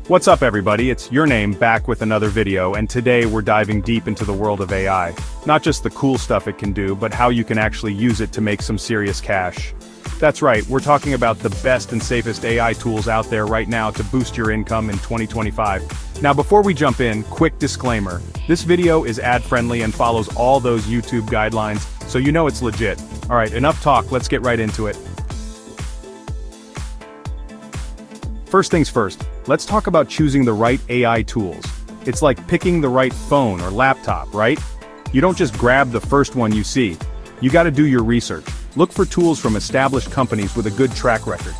What's up everybody, it's Your Name back with another video, and today we're diving deep into the world of AI. Not just the cool stuff it can do, but how you can actually use it to make some serious cash. That's right, we're talking about the best and safest AI tools out there right now to boost your income in 2025. Now before we jump in, quick disclaimer. This video is ad-friendly and follows all those YouTube guidelines, so you know it's legit. Alright, enough talk, let's get right into it. First things first, let's talk about choosing the right AI tools. It's like picking the right phone or laptop, right? You don't just grab the first one you see. You gotta do your research. Look for tools from established companies with a good track record.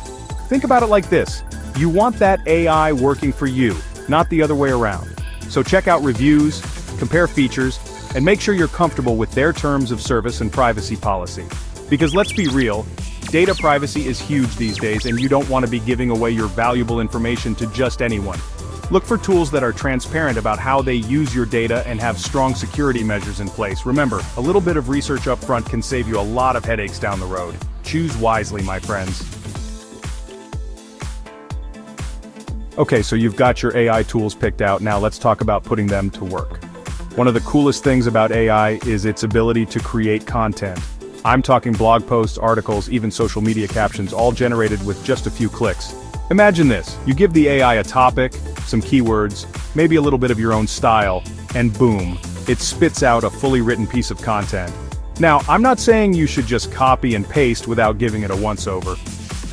Think about it like this. You want that AI working for you, not the other way around. So check out reviews, compare features, and make sure you're comfortable with their terms of service and privacy policy. Because let's be real, data privacy is huge these days, and you don't want to be giving away your valuable information to just anyone. Look for tools that are transparent about how they use your data and have strong security measures in place. Remember, a little bit of research up front can save you a lot of headaches down the road. Choose wisely, my friends. Okay, so you've got your AI tools picked out, now let's talk about putting them to work. One of the coolest things about AI is its ability to create content. I'm talking blog posts, articles, even social media captions, all generated with just a few clicks. Imagine this, you give the AI a topic, some keywords, maybe a little bit of your own style, and boom, it spits out a fully written piece of content. Now, I'm not saying you should just copy and paste without giving it a once-over,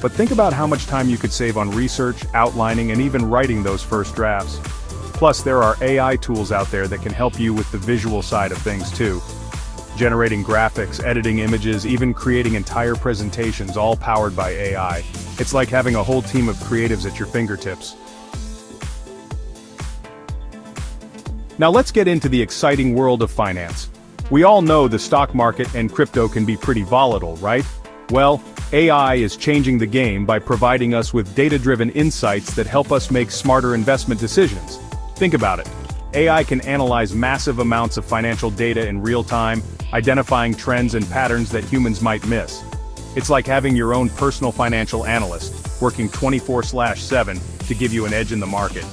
but think about how much time you could save on research, outlining, and even writing those first drafts. Plus, there are AI tools out there that can help you with the visual side of things too. Generating graphics, editing images, even creating entire presentations, all powered by AI. It's like having a whole team of creatives at your fingertips. Now let's get into the exciting world of finance. We all know the stock market and crypto can be pretty volatile, right? Well, AI is changing the game by providing us with data-driven insights that help us make smarter investment decisions. Think about it. AI can analyze massive amounts of financial data in real time, identifying trends and patterns that humans might miss. It's like having your own personal financial analyst, working 24/7 to give you an edge in the market.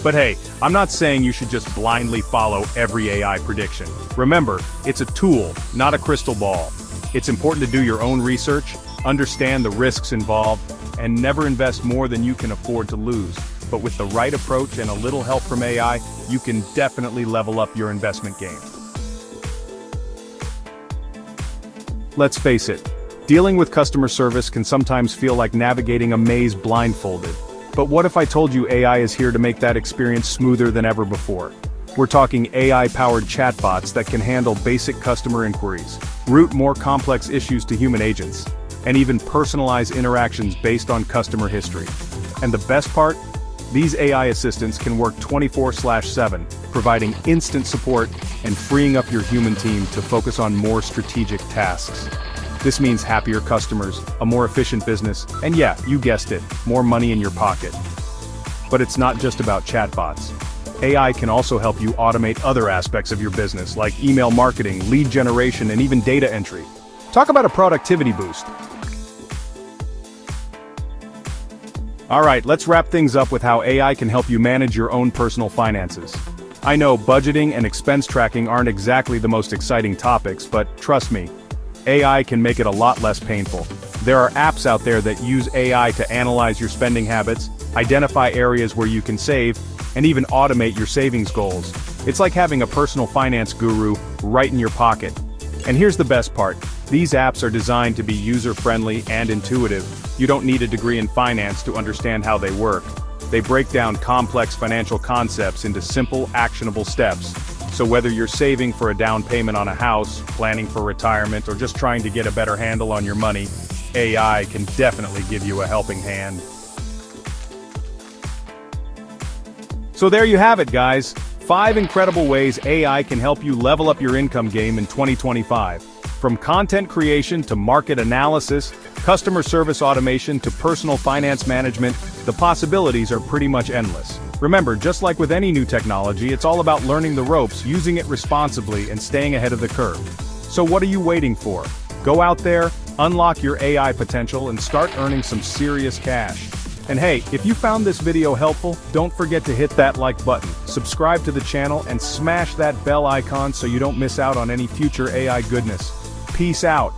But hey, I'm not saying you should just blindly follow every AI prediction. Remember, it's a tool, not a crystal ball. It's important to do your own research, understand the risks involved, and never invest more than you can afford to lose. But with the right approach and a little help from AI, you can definitely level up your investment game. Let's face it, dealing with customer service can sometimes feel like navigating a maze blindfolded. But what if I told you AI is here to make that experience smoother than ever before? We're talking AI-powered chatbots that can handle basic customer inquiries, route more complex issues to human agents, and even personalize interactions based on customer history. And the best part? These AI assistants can work 24/7, providing instant support and freeing up your human team to focus on more strategic tasks. This means happier customers, a more efficient business, and yeah, you guessed it, more money in your pocket. But it's not just about chatbots. AI can also help you automate other aspects of your business, like email marketing, lead generation, and even data entry. Talk about a productivity boost. Alright, let's wrap things up with how AI can help you manage your own personal finances. I know budgeting and expense tracking aren't exactly the most exciting topics, but trust me, AI can make it a lot less painful. There are apps out there that use AI to analyze your spending habits, identify areas where you can save, and even automate your savings goals. It's like having a personal finance guru right in your pocket. And here's the best part. These apps are designed to be user-friendly and intuitive. You don't need a degree in finance to understand how they work. They break down complex financial concepts into simple, actionable steps. So whether you're saving for a down payment on a house, planning for retirement, or just trying to get a better handle on your money, AI can definitely give you a helping hand. So there you have it, guys. 5 incredible ways AI can help you level up your income game in 2025. From content creation to market analysis, customer service automation to personal finance management, the possibilities are pretty much endless. Remember, just like with any new technology, it's all about learning the ropes, using it responsibly, and staying ahead of the curve. So what are you waiting for? Go out there, unlock your AI potential, and start earning some serious cash. And hey, if you found this video helpful, don't forget to hit that like button, subscribe to the channel, and smash that bell icon so you don't miss out on any future AI goodness. Peace out.